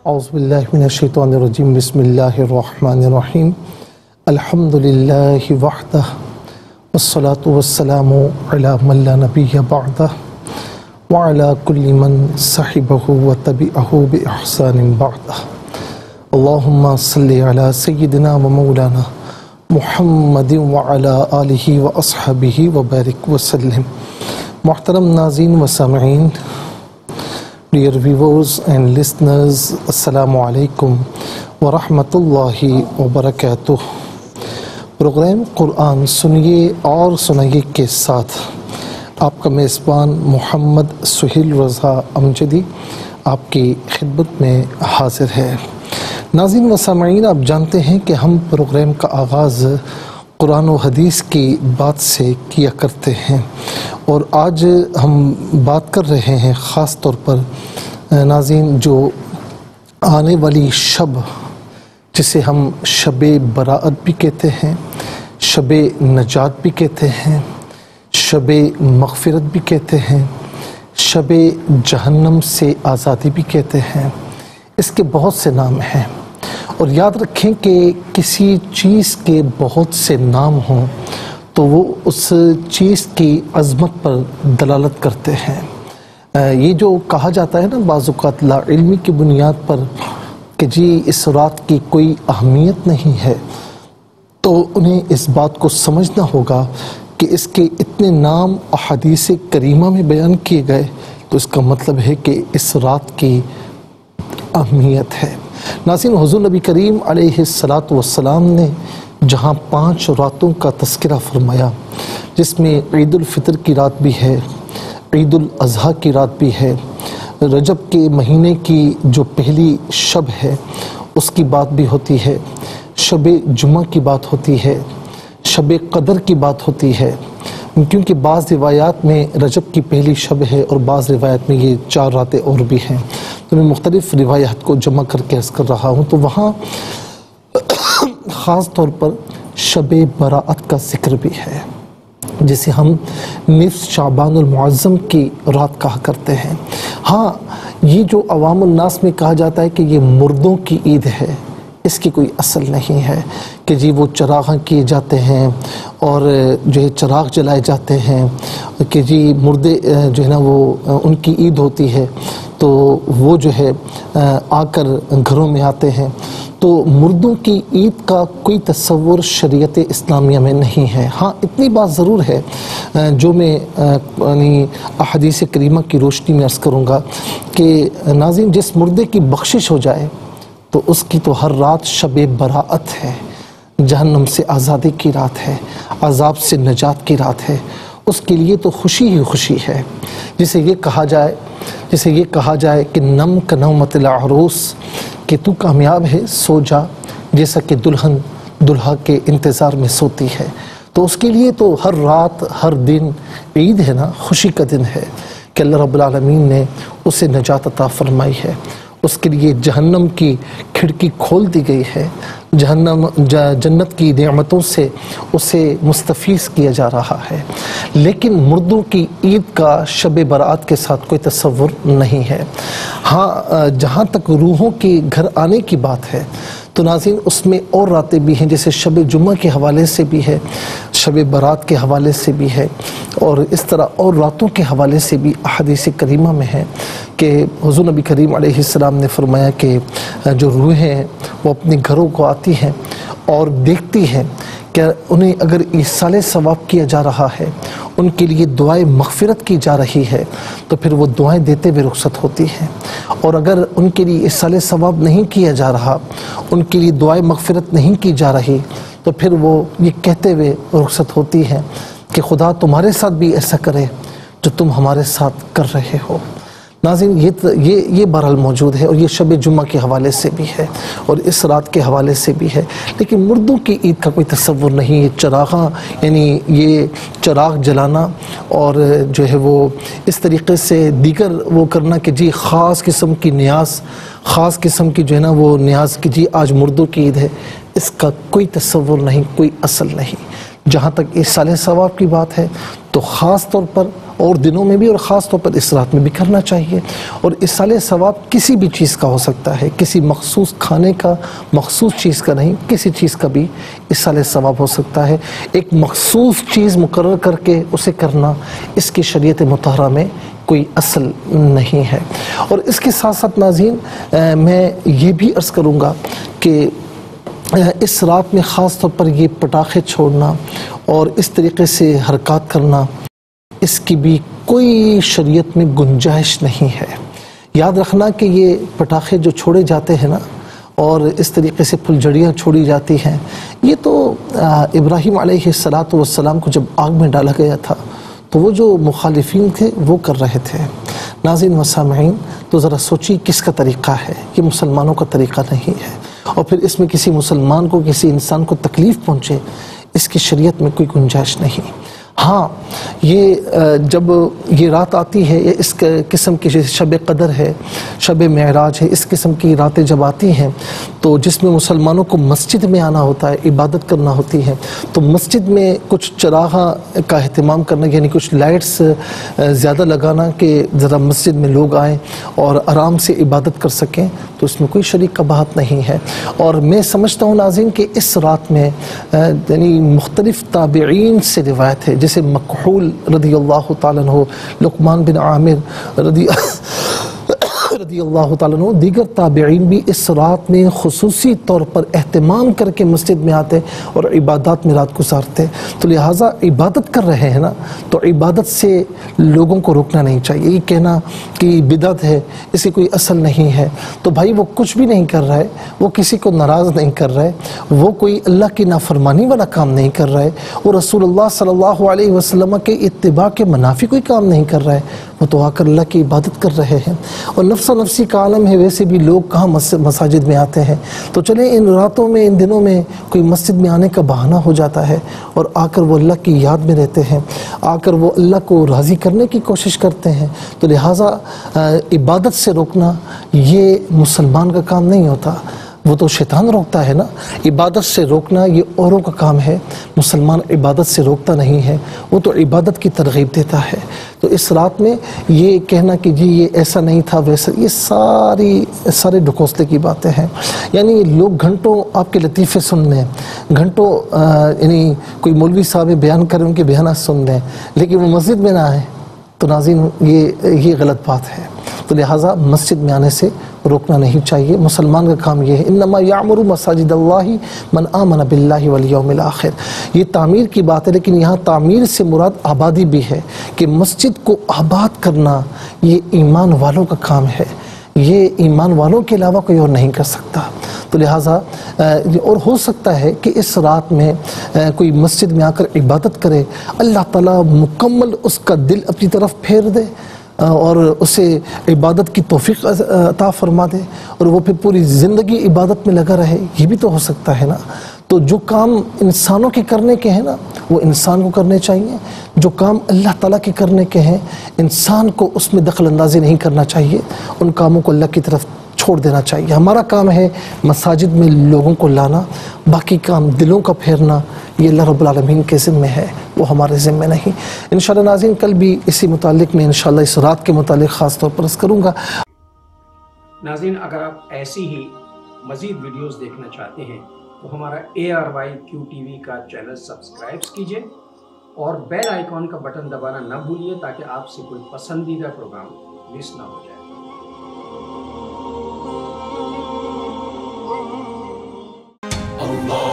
اعوذ باللہ من الشیطان الرجیم بسم اللہ الرحمن الرحیم الحمدللہ وحدہ والصلاة والسلام علی من لا نبی بعدہ وعلی کل من صحبہ وتبعہ بإحسان بعدہ اللہم صلی علی سیدنا و مولانا محمد وعلی آلہ واصحابہ وبارک وسلم۔ محترم ناظرین و سامعین، Dear viewers and listeners, Assalamu alaikum wa rahmatullahi wa barakatuh۔ Programme Quran سنیے اور سنائیے کے ساتھ آپ کا میزبان محمد سہیل رضا امجدی آپ کی خدمت میں حاضر ہے۔ ناظرین و سامعین، آپ جانتے ہیں کہ ہم پروگرام کا آغاز قرآن و حدیث کی بات سے کیا کرتے ہیں، اور آج ہم بات کر رہے ہیں خاص طور پر ناظرین جو آنے والی شب، جسے ہم شب براءت بھی کہتے ہیں، شب نجات بھی کہتے ہیں، شب مغفرت بھی کہتے ہیں، شب جہنم سے آزادی بھی کہتے ہیں۔ اس کے بہت سے نام ہیں، اور یاد رکھیں کہ کسی چیز کے بہت سے نام ہوں تو وہ اس چیز کی عظمت پر دلالت کرتے ہیں۔ یہ جو کہا جاتا ہے نا بعض اوقات لا علمی کی بنیاد پر کہ جی اس رات کی کوئی اہمیت نہیں ہے، تو انہیں اس بات کو سمجھنا ہوگا کہ اس کے اتنے نام احادیث کریمہ میں بیان کیے گئے، تو اس کا مطلب ہے کہ اس رات کی اہمیت ہے۔ ناظرین، حضور نبی کریم علیہ السلام نے جہاں 5 راتوں کا تذکرہ فرمایا، جس میں عید الفطر کی رات بھی ہے، عید الاضحیٰ کی رات بھی ہے، رجب کے مہینے کی جو پہلی شب ہے اس کی بات بھی ہوتی ہے، شب جمعہ کی بات ہوتی ہے، شب قدر کی بات ہوتی ہے، کیونکہ بعض روایات میں رجب کی پہلی شب ہے اور بعض روایات میں یہ 4 راتیں اور بھی ہیں، تو میں مختلف روایات کو جمع کر کے عرض کر رہا ہوں۔ تو وہاں خاص طور پر شب براءت کا ذکر بھی ہے، جسے ہم نصف شعبان المعظم کی رات کہا کرتے ہیں۔ ہاں، یہ جو عوام الناس میں کہا جاتا ہے کہ یہ مردوں کی عید ہے، اس کی کوئی اصل نہیں ہے کہ جی وہ چراغاں کیے جاتے ہیں اور جو ہے چراغ جلائے جاتے ہیں کہ جی مردے جو ہے نا وہ ان کی عید ہوتی ہے، تو وہ جو ہے آ کر گھروں میں آتے ہیں۔ تو مردوں کی عید کا کوئی تصور شریعت اسلامیہ میں نہیں ہے۔ ہاں، اتنی بات ضرور ہے جو میں یعنی احادیث کریمہ کی روشنی میں عرض کروں گا کہ ناظرین، جس مردے کی بخشش ہو جائے تو اس کی تو ہر رات شب براءت ہے، جہنم سے آزادی کی رات ہے، عذاب سے نجات کی رات ہے، اس کے لیے تو خوشی ہی خوشی ہے۔ جسے یہ کہا جائے کہ نم کا نومت العروس، کہ تو کامیاب ہے سو جا جیسا کہ دلہن دلہا کے انتظار میں سوتی ہے، تو اس کے لیے تو ہر رات ہر دن عید ہے نا، خوشی کا دن ہے کہ اللہ رب العالمین نے اسے نجات عطا فرمائی ہے، اس کے لیے جہنم کی کھڑکی کھول دی گئی ہے، جنت کی نعمتوں سے اسے مستفیض کیا جا رہا ہے۔ لیکن مردوں کی عید کا شب براءت کے ساتھ کوئی تصور نہیں ہے۔ ہاں، جہاں تک روحوں کے گھر آنے کی بات ہے تو ناظرین اس میں اور راتیں بھی ہیں، جیسے شب جمعہ کے حوالے سے بھی ہے، شب برات کے حوالے سے بھی ہے، اور اس طرح اور راتوں کے حوالے سے بھی احادیث کریمہ میں ہے کہ حضور نبی کریم علیہ السلام نے فرمایا کہ جو روحیں ہیں وہ اپنے گھروں کو آتی ہیں اور دیکھتی ہیں کہ انہیں اگر ایصال ثواب کیا جا رہا ہے، ان کے لیے دعائیں مغفرت کی جا رہی ہے، تو پھر وہ دعائیں دیتے ہوئے رخصت ہوتی ہیں، اور اگر ان کے لیے ایصال ثواب نہیں کیا جا رہا، ان کے لیے دعائیں مغفرت نہیں کی جا رہی، تو پھر وہ یہ کہتے ہوئے رخصت ہوتی ہیں کہ خدا تمہارے ساتھ بھی ایسا کرے جو تم ہمارے ساتھ کر رہے ہو۔ ناظرین، یہ بہرحال موجود ہے، اور یہ شب جمعہ کے حوالے سے بھی ہے اور اس رات کے حوالے سے بھی ہے، لیکن مردوں کی عید کا کوئی تصور نہیں۔ یہ چراغاں یعنی یہ چراغ جلانا اور جو ہے وہ اس طریقے سے دیگر وہ کرنا کہ جی خاص قسم کی نیاز، خاص قسم کی جو ہے نا وہ نیاز کہ جی آج مردوں کی عید ہے، اس کا کوئی تصور نہیں، کوئی اصل نہیں۔ جہاں تک ایصال ثواب کی بات ہے تو خاص طور پر اور دنوں میں بھی اور خاص طور پر اس رات میں بھی کرنا چاہیے۔ اور ایصال ثواب کسی بھی چیز کا ہو سکتا ہے، کسی مخصوص کھانے کا، مخصوص چیز کا نہیں، کسی چیز کا بھی ایصال ثواب ہو سکتا ہے۔ ایک مخصوص چیز مقرر کر کے اسے کرنا اس کی شریعت مطہرہ میں کوئی اصل نہیں ہے۔ اور اس کے ساتھ ساتھ ناظرین میں یہ بھی عرض کروں گا کہ اس رات میں خاص طور پر یہ پٹاخے چھوڑنا اور اس طریقے سے حرکات کرنا، اس کی بھی کوئی شریعت میں گنجائش نہیں ہے۔ یاد رکھنا کہ یہ پٹاخے جو چھوڑے جاتے ہیں نا اور اس طریقے سے پھلجھڑیاں چھوڑی جاتی ہیں، یہ تو ابراہیم علیہ السلام کو جب آگ میں ڈالا گیا تھا تو وہ جو مخالفین تھے وہ کر رہے تھے۔ ناظرین و سامعین، تو ذرا سوچی کس کا طریقہ ہے، یہ مسلمانوں کا طریقہ نہیں ہے، اور پھر اس میں کسی مسلمان کو، کسی انسان کو تکلیف پہنچے، اس کی شریعت میں کوئی گنجائش نہیں۔ ہاں، یہ جب یہ رات آتی ہے، یا اس قسم کی شب قدر ہے، شب معراج ہے، اس قسم کی راتیں جب آتی ہیں تو جس میں مسلمانوں کو مسجد میں آنا ہوتا ہے، عبادت کرنا ہوتی ہے، تو مسجد میں کچھ چراغاں کا اہتمام کرنا، یعنی کچھ لائٹس زیادہ لگانا کہ ذرا مسجد میں لوگ آئیں اور آرام سے عبادت کر سکیں، تو اس میں کوئی شریک قباحت نہیں ہے۔ اور میں سمجھتا ہوں ناظرین کہ اس رات میں یعنی مختلف تابعین سے روایت ہے، جیسے مکحول رضی اللہ تعالیٰ عنہ، لقمان بن عامر رضی اللہ تعالیٰ عنہ، دیگر تابعین بھی اس رات میں خصوصی طور پر اہتمام کر کے مسجد میں آتے اور عبادات میں رات گزارتے۔ تو لہٰذا عبادت کر رہے ہیں نا، تو عبادت سے لوگوں کو روکنا نہیں چاہیے۔ یہ کہنا کہ بدعت ہے، اس کی کوئی اصل نہیں ہے، تو بھائی وہ کچھ بھی نہیں کر رہا ہے، وہ کسی کو ناراض نہیں کر رہا ہے، وہ کوئی اللہ کی نافرمانی والا کام نہیں کر رہا ہے، وہ رسول اللہ صلی اللہ علیہ وسلم کے اتباع کے منافی کوئی کام نہیں کر رہا ہے، وہ تو آ کر اللہ کی عبادت کر رہے ہیں۔ اور نفس و نفسی کا عالم ہے، ویسے بھی لوگ کہاں مساجد میں آتے ہیں، تو چلیں ان راتوں میں، ان دنوں میں کوئی مسجد میں آنے کا بہانہ ہو جاتا ہے اور آ کر وہ اللہ کی یاد میں رہتے ہیں، آ کر وہ اللہ کو راضی کرنے کی کوشش کرتے ہیں، تو لہٰذا عبادت سے روکنا یہ مسلمان کا کام نہیں ہوتا، وہ تو شیطان روکتا ہے نا۔ عبادت سے روکنا یہ اوروں کا کام ہے، مسلمان عبادت سے روکتا نہیں ہے، وہ تو عبادت کی ترغیب دیتا ہے۔ تو اس رات میں یہ کہنا کہ جی یہ ایسا نہیں تھا ویسا، یہ سارے ڈھکوسلے کی باتیں ہیں۔ یعنی لوگ گھنٹوں آپ کے لطیفے سن لیں، گھنٹوں یعنی کوئی مولوی صاحب بیان کریں، ان کے بیانات سن لیں، لیکن وہ مسجد میں نہ آئیں، تو ناظرین یہ غلط بات ہے۔ تو لہٰذا مسجد میں آنے سے روکنا نہیں چاہیے۔ مسلمان کا کام یہ ہے، انما یعمر مساجد اللہ من آمن باللہ والیوم الآخر، یہ تعمیر کی بات ہے، لیکن یہاں تعمیر سے مراد آبادی بھی ہے، کہ مسجد کو آباد کرنا یہ ایمان والوں کا کام ہے، یہ ایمان والوں کے علاوہ کوئی اور نہیں کر سکتا۔ تو لہٰذا اور ہو سکتا ہے کہ اس رات میں کوئی مسجد میں آ کر عبادت کرے، اللہ تعالیٰ مکمل اس کا دل اپنی طرف پھیر دے اور اسے عبادت کی توفیق عطا فرما دے، اور وہ پھر پوری زندگی عبادت میں لگا رہے، یہ بھی تو ہو سکتا ہے نا۔ تو جو کام انسانوں کے کرنے کے ہیں نا، وہ انسان کو کرنے چاہیے، جو کام اللہ تعالیٰ کے کرنے کے ہیں انسان کو اس میں دخل اندازی نہیں کرنا چاہیے، ان کاموں کو اللہ کی طرف چھوڑ دینا چاہیے۔ ہمارا کام ہے مساجد میں لوگوں کو لانا، باقی کام دلوں کا پھیرنا یہ اللہ رب العالمین کے ذمہ ہے، وہ ہمارے ذمہ نہیں۔ انشاءاللہ ناظرین کل بھی اسی متعلق میں انشاءاللہ اس رات کے متعلق خاص طور پر عرض کروں گا۔ ناظرین اگر آپ ایسی ہی مزید ویڈیوز دیکھنا چاہتے ہیں تو ہمارا ARYQ-TV کا چینل سبسکرائب کیجئے اور بیل آئیکن کا بٹن دبانا نہ بھولیے تاکہ آپ سے کوئی پسندیدہ پروگرام مس نہ ہو جائے۔ Allah